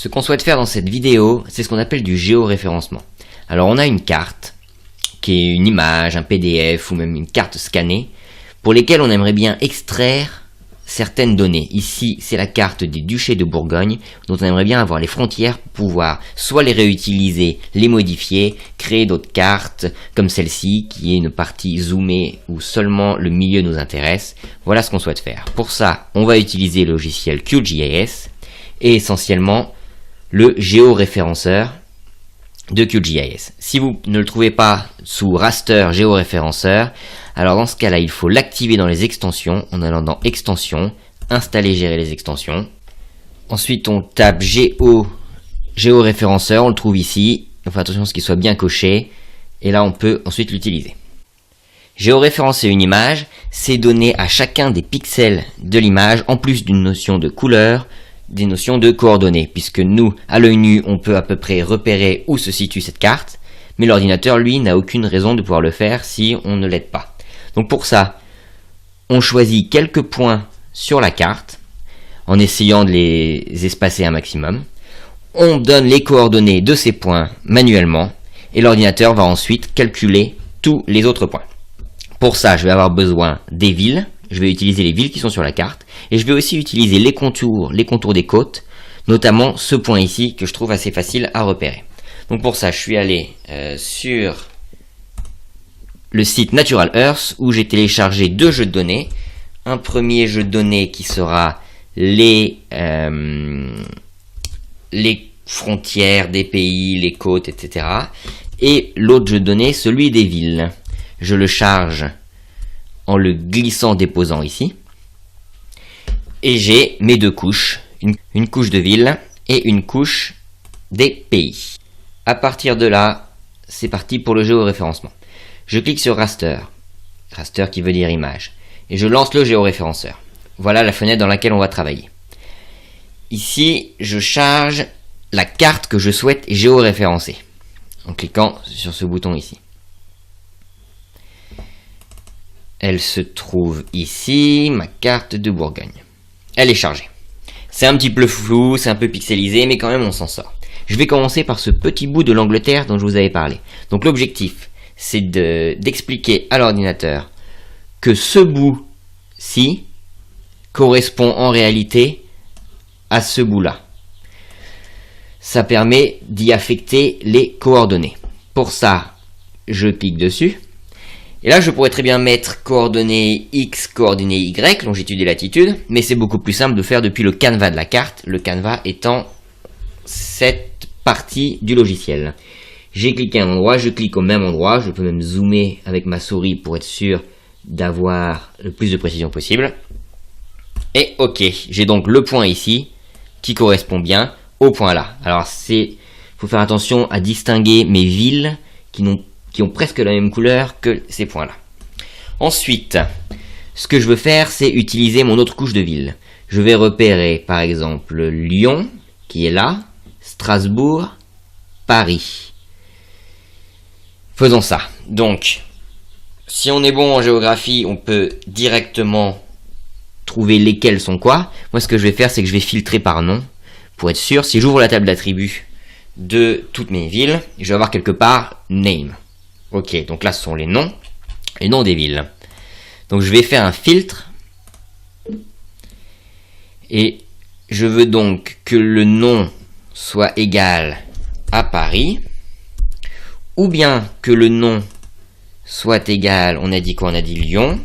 Ce qu'on souhaite faire dans cette vidéo, c'est ce qu'on appelle du géoréférencement. Alors on a une carte, qui est une image, un PDF ou même une carte scannée, pour lesquelles on aimerait bien extraire certaines données. Ici, c'est la carte des duchés de Bourgogne, dont on aimerait bien avoir les frontières pour pouvoir soit les réutiliser, les modifier, créer d'autres cartes, comme celle-ci, qui est une partie zoomée où seulement le milieu nous intéresse. Voilà ce qu'on souhaite faire. Pour ça, on va utiliser le logiciel QGIS et essentiellement le géoréférenceur de QGIS. Si vous ne le trouvez pas sous raster géoréférenceur, alors dans ce cas-là, il faut l'activer dans les extensions en allant dans extensions, installer, gérer les extensions. Ensuite, on tape géoréférenceur, on le trouve ici. Il faut attention à ce qu'il soit bien coché. Et là, on peut ensuite l'utiliser. Géoréférencer une image, c'est donner à chacun des pixels de l'image, en plus d'une notion de couleur, des notions de coordonnées, puisque nous, à l'œil nu, on peut à peu près repérer où se situe cette carte, mais l'ordinateur, lui, n'a aucune raison de pouvoir le faire si on ne l'aide pas. Donc pour ça, on choisit quelques points sur la carte, en essayant de les espacer un maximum. On donne les coordonnées de ces points manuellement, et l'ordinateur va ensuite calculer tous les autres points. Pour ça, je vais avoir besoin des villes. Je vais utiliser les villes qui sont sur la carte, et je vais aussi utiliser les contours des côtes, notamment ce point ici que je trouve assez facile à repérer. Donc pour ça, je suis allé sur le site Natural Earth où j'ai téléchargé deux jeux de données. Un premier jeu de données qui sera les frontières des pays, les côtes, etc. Et l'autre jeu de données, celui des villes. Je le charge en le glissant, déposant ici. Et j'ai mes deux couches, une couche de ville et une couche des pays. À partir de là, c'est parti pour le géoréférencement. Je clique sur raster, raster qui veut dire image, et je lance le géoréférenceur. Voilà la fenêtre dans laquelle on va travailler. Ici, je charge la carte que je souhaite géoréférencer, en cliquant sur ce bouton ici. Elle se trouve ici, ma carte de Bourgogne. Elle est chargée. C'est un petit peu flou, c'est un peu pixelisé, mais quand même on s'en sort. Je vais commencer par ce petit bout de l'Angleterre dont je vous avais parlé. Donc l'objectif, c'est d'expliquer à l'ordinateur que ce bout-ci correspond en réalité à ce bout-là. Ça permet d'y affecter les coordonnées. Pour ça, je clique dessus. Et là, je pourrais très bien mettre coordonnées X, coordonnées Y, longitude et latitude, mais c'est beaucoup plus simple de faire depuis le canevas de la carte, le canevas étant cette partie du logiciel. J'ai cliqué à un endroit, je clique au même endroit, je peux même zoomer avec ma souris pour être sûr d'avoir le plus de précision possible. Et ok, j'ai donc le point ici qui correspond bien au point là. Alors faut faire attention à distinguer mes villes qui ont presque la même couleur que ces points-là. Ensuite, ce que je veux faire, c'est utiliser mon autre couche de ville. Je vais repérer, par exemple, Lyon, qui est là, Strasbourg, Paris. Faisons ça. Donc, si on est bon en géographie, on peut directement trouver lesquels sont quoi. Moi, ce que je vais faire, c'est que je vais filtrer par nom, pour être sûr. Si j'ouvre la table d'attributs de toutes mes villes, je vais avoir quelque part name. Ok, donc là ce sont les noms des villes. Donc je vais faire un filtre. Et je veux donc que le nom soit égal à Paris. Ou bien que le nom soit égal, on a dit quoi? On a dit Lyon.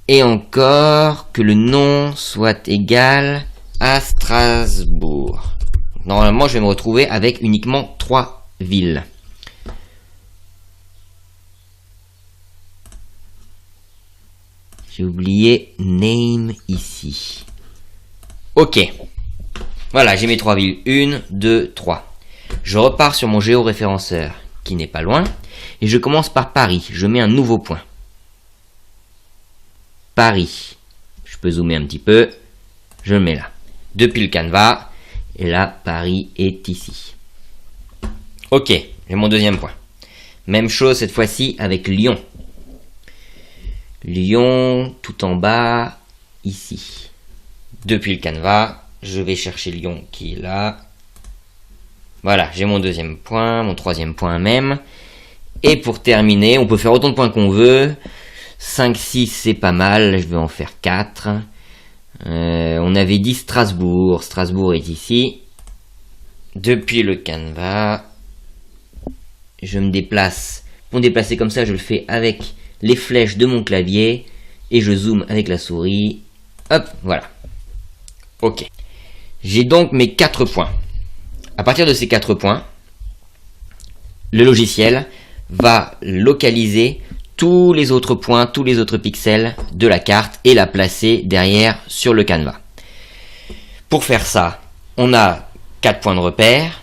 Et encore que le nom soit égal à Strasbourg. Normalement, je vais me retrouver avec uniquement 3 villes. J'ai oublié name ici. Ok. Voilà, j'ai mes 3 villes. 1, 2, 3. Je repars sur mon géoréférenceur qui n'est pas loin. Et je commence par Paris. Je mets un nouveau point. Paris. Je peux zoomer un petit peu. Je le mets là. Depuis le canevas. Et là, Paris est ici. Ok, j'ai mon deuxième point. Même chose cette fois-ci avec Lyon. Lyon, tout en bas, ici. Depuis le canevas, je vais chercher Lyon qui est là. Voilà, j'ai mon deuxième point, mon troisième point même. Et pour terminer, on peut faire autant de points qu'on veut. 5, 6, c'est pas mal, je vais en faire 4. On avait dit Strasbourg. Strasbourg est ici. Depuis le canevas, je me déplace. Pour me déplacer comme ça, je le fais avec les flèches de mon clavier. Et je zoome avec la souris. Hop, voilà. Ok. J'ai donc mes 4 points. À partir de ces 4 points, le logiciel va localiser tous les autres points, tous les autres pixels de la carte et la placer derrière sur le canevas. Pour faire ça, on a 4 points de repère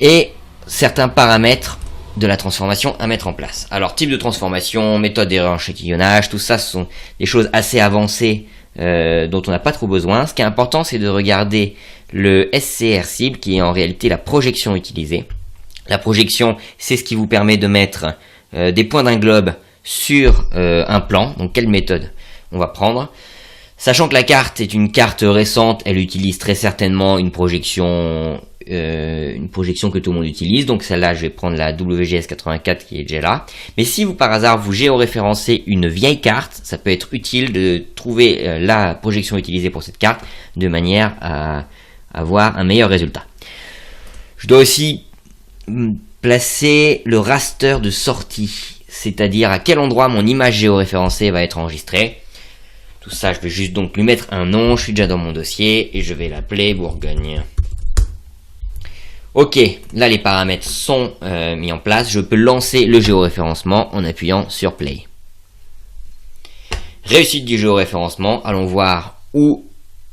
et certains paramètres de la transformation à mettre en place. Alors, type de transformation, méthode d'échantillonnage, tout ça, ce sont des choses assez avancées dont on n'a pas trop besoin. Ce qui est important, c'est de regarder le SCR cible, qui est en réalité la projection utilisée. La projection, c'est ce qui vous permet de mettre des points d'un globe sur un plan. Donc, quelle méthode on va prendre? Sachant que la carte est une carte récente, elle utilise très certainement une projection que tout le monde utilise. Donc celle-là, je vais prendre la WGS84 qui est déjà là. Mais si vous par hasard vous géoréférencez une vieille carte, ça peut être utile de trouver la projection utilisée pour cette carte de manière à avoir un meilleur résultat. Je dois aussi placer le raster de sortie, c'est-à-dire à quel endroit mon image géoréférencée va être enregistrée. Tout ça, je vais juste donc lui mettre un nom, je suis déjà dans mon dossier et je vais l'appeler Bourgogne. Ok, là les paramètres sont mis en place, je peux lancer le géoréférencement en appuyant sur Play. Réussite du géoréférencement, allons voir où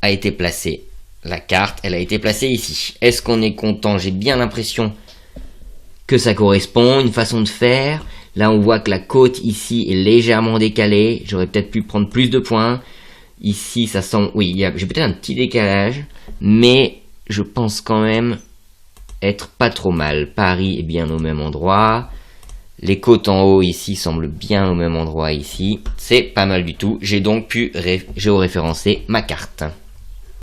a été placée la carte, elle a été placée ici. Est-ce qu'on est content? J'ai bien l'impression que ça correspond, une façon de faire. Là, on voit que la côte ici est légèrement décalée. J'aurais peut-être pu prendre plus de points. Ici, ça semble... Oui, j'ai peut-être un petit décalage, mais je pense quand même être pas trop mal. Paris est bien au même endroit. Les côtes en haut ici semblent bien au même endroit ici. C'est pas mal du tout. J'ai donc pu géoréférencer ma carte.